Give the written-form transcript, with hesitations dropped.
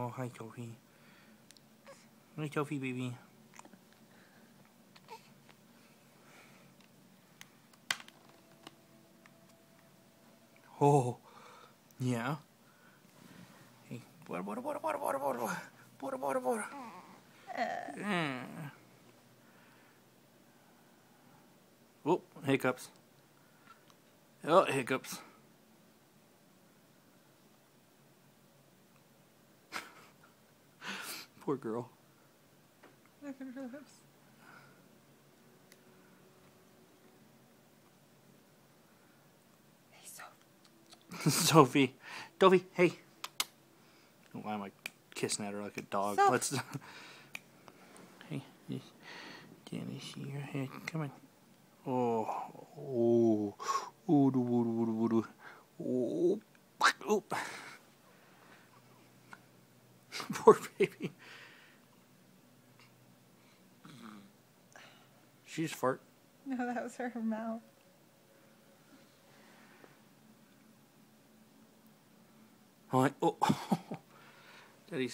Oh, hi, Sophie. Hi, Sophie, baby. Oh, yeah. Hey, water, water, water, water, water, water, water, water, water. Oh, hiccups. Oh, hiccups. Poor girl. Look at her lips. Hey, Sophie. Sophie, hey. Why am I kissing at her like a dog? Soph. Let's. Hey, Danny, see your head. Come on. Oh, oh, oh, oh, oh. Poor baby. She just fart. No, that was her mouth. Oh, Daddy's